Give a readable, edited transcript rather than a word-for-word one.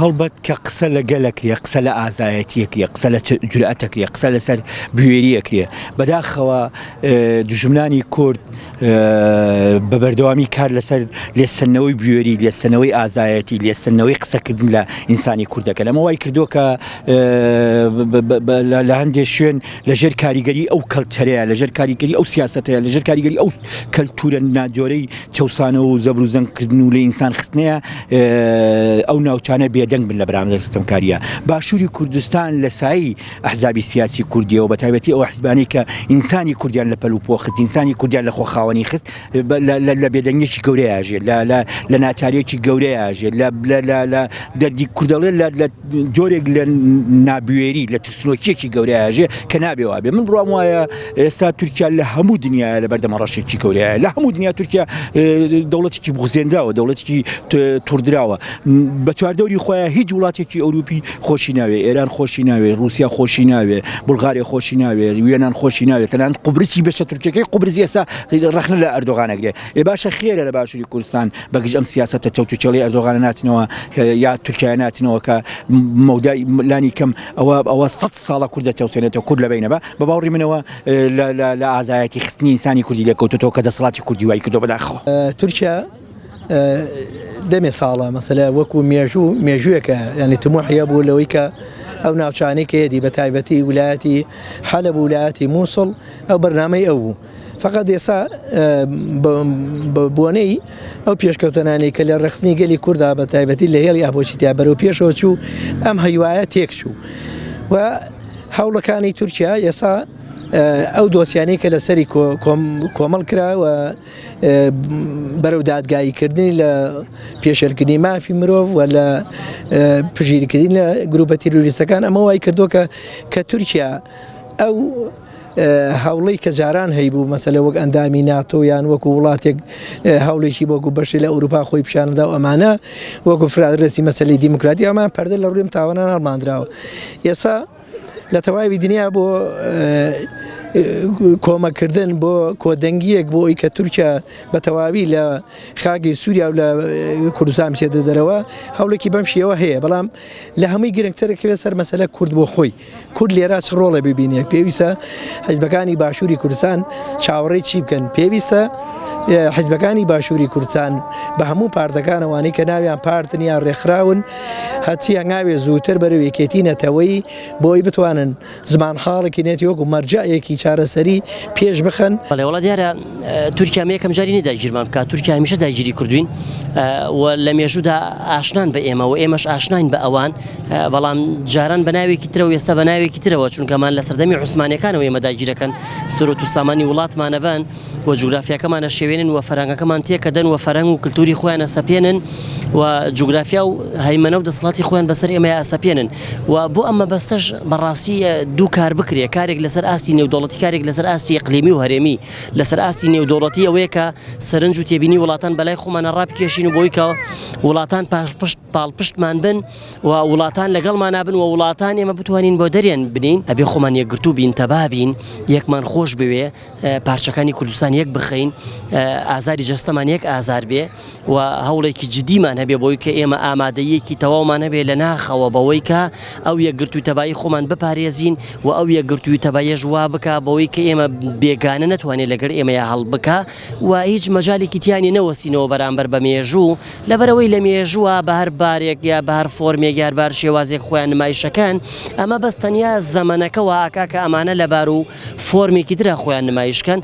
هەڵبەت کە قسە لە گەلەکرێ قسە لە ئازایەتیەکرێ قسە لە جورئەتەکرێ قسە لەسەر بوێریەکرێ بەداخەوە دوژمنانی کورد بە بەردەوامی کار لەسەر لێستنەوەی بوێری لێستنەوەی ئازایەتی لێستنەوەی قسەکردن لە ئینسانی کوردەکە لەمە وای کردووە کە لە هەندێک شوێن لەژێر کاریگەری ئەو کەلچەرەیە لەژێر کاریگەری ئەو سیاسەتەیە لەژێر کاریگەری ئەو کەلتورە ناجۆرەی چەوسانە و زەبروزەنگکردن و لە ئینسان خستنەیە ئەو ناوچانە بێدەنگ بن لە بەرامبەر ستەمکاریە باشووری کوردستان لە سایی ئەحزابی سیاسی کوردیەوە بە تایبەتی ئەو حیزبانەی کە ئینسانی کوردیان لە پەلوپۆ خست ئینسانی کوردیان لە خۆخاوەنی خست لە بێدەنگێکی گەورەی ئاژێت لە ناچاریەکی گەورەی ئاژێت لە دەردی کوردەڵێ لە جۆرێک لە نابوێری لە ترسنۆکیەکی گەورەی ئاژێ کە نابێ وابێ من بڕوام وایە ئێستا تورکیا لە هەموو دنیاە لە بەردەمە ڕەشێکی گەورەیە لە هەموو دنیا تورکیا دەوڵەتێکی بغزێندراوە دەوڵەتێکی تووردراوە بە چواردەوری خۆیان هیچ وڵاتێکی ئەوروپی خۆشی ناوێ ئێران خۆشی ناوێ رووسیا خۆشی ناوێ بولغاریا خۆشی ناوێ یۆنان خۆشی ناوێت تەنانەت قوبرسی بەشە تورکیەکەی قوبرس ئێستا ڕەخنە لە ئەردۆغانەگرێ باشە خێرە لە باشووری کوردستان بەگژ ئەم سیاسەتە چەوتوچێڵی ئەردۆغانە ناتنەوە یا تورکیا ناتنەوە کە مەودای لانی کەم ئەوە 100 ساڵە کوردە چەوسێنێتەوە کورد لەبینەوە بە باوەڕی منەوە لە ئازایەتی خستنی ئینسانی کوردی لێکەوتێتەوە کە دەسەڵاتی کوردی وای کردووە بەداخەوە تورکیا دەمێ ساڵە مەسەلە وەکو مێژوویەکە ینی تموحیە بوو لەوەی کە ئەو ناوچانەی کە هێدی بە تایبەتی ویلایەتی حەلەب و ویلایەتی مووسڵ ئەو بەرنامەی ئەو بوو فقط ئێستا بۆنەی ئەو پێشکەوتنانەی کە لە ڕخنی گەلی کووردا بە تایبەتی لە هێڵی ئابۆچیتیا بەرەو پێشەوە چوو ئەم هەیوایە تێک چوو و هەوڵەکانی تورکیا ئێستا ئەو دۆسیانەی کە لەسەری کۆمەڵ کراوە بەرەو دادگاییکردنی لە پێشێلکردنی مافی مرۆڤ و لە پژیرکردن لە گروپە تیرۆریستەکان ئەمە وای کردووە کە تورکیا ئەو هەوڵەی کە جاران هەیبوو مەسەلە وەک ئەندامی ناتۆ یان وەکو وڵاتێک هەوڵێکی بۆکو بەشی لە ئەوروپا خۆی پیشانەدا و ئەمانە وەکو فرادرسی مەسەلەی دیموکراتی ئەمان پەردە لە ڕووی تاوانان هەڵماندراوە ئێستا لە تەواوی دنیا بۆ کۆمەکردن بۆ کۆدەنگیەک بۆ ئەوی کە تورکیا بە تەواوی لە خاگی سووریا و لە کوردستان بچێتە دەرەوە هەوڵێکی بەم شێوە هەیە بەڵام لە هەمووی گرنگترەکەوێت سەر مەسەلە کورد بۆ خۆی کورد لێرا چ ڕۆڵە ببینێت پێویستە حیزبەکانی باشووری کوردستان چاوەڕێی چی بکەن پێویستە حیزبەکانی باشووری کوردستان بە هەموو پارتەکانەوانی کە ناویان پارتنیان ڕێکخراون هەتی هەنگاوێ زووتر بەرەو یەکێتی نەتەوەی بۆی بتوانن زمان حاڵێکی نێتی وەکو مەرجەیەکی چارەسەری پێش بخەن وڵا دیارە تورکیا یەکەم جاری نەداگیرمان بکات تورکیا هەمیشە داگیری کردوین و لە مێژوودا ئاشنان بە ئێمە و ئێمەش ئاشناین بە ئەوان بەڵام جاران بە ناوێکی ترەوە ئێستا بە ناوێکی ترەوە چونکەمان لە سەردەمی عوسمانیەکانەوە ئێمە داگیرەکەن سرۆت و سامانی وڵاتمانەبن و جوگرافیاکەمانە شێوێنن و فەرهەنگەکەمان تێکەدەن و فەرهەنگ و کلتوری خۆیان ئەسەپێنن و جوگرافیا و هەیمەنە و دەسەڵاتی خۆیان بەسەر ئێمە ئەسەپێنن و بۆ ئەمە بەستەش بەڕاستی دوو کار بکرێ کارێک لەسەر ئاستی نێودەوڵەتی کارێک لەسەر ئاستی ئیقلیمی و هەرێمی لەسەر ئاستی نێودەوڵەتی ئەوەیە کە سەرنج و تێبینی وڵاتان بەلای خۆمانە ڕابکێشین و بۆی کە وڵاتان پاڵپشتمان بن و وڵاتان لەگەڵمان نابن و وڵاتان ئێمە بتوانین بۆ دەریان بنین ئەبێ خۆمان یەکگرتوو بین تەبابین یەکمان خۆش بوێ پارچەکانی کوردستان یەک بخەین ئازاری جەستەمان یەک ئازار بێ و هەوڵێکی جدیمان هەبێ بۆی کە ئێمە ئامادەیەکی تەواومان هەبێ لە ناخەوە بەوەی کە ئەو یەکگرتووی تەبایی خۆمان بپارێزین و ئەو یەکگرتووی تەباییەش وا بکە بەوەی کە ئێمە بێگانە نەتوانێت لەگەر ئێمە هەڵ بکە و هیچ مەجالێکی تیانی نەوەسینەوە بەرامبەر بە مێژوو لەبەرەوەی لە مێژووە بە هەر بارێک یا بە هەر فۆرمێک یار بار شێوازێک خۆیان نمایشەکان ئەمە بەس تەنیا زەمەنەکەەوە ئاکا کە ئەمانە لەبار و فۆرمێکی ترە خۆیان نمایشکەن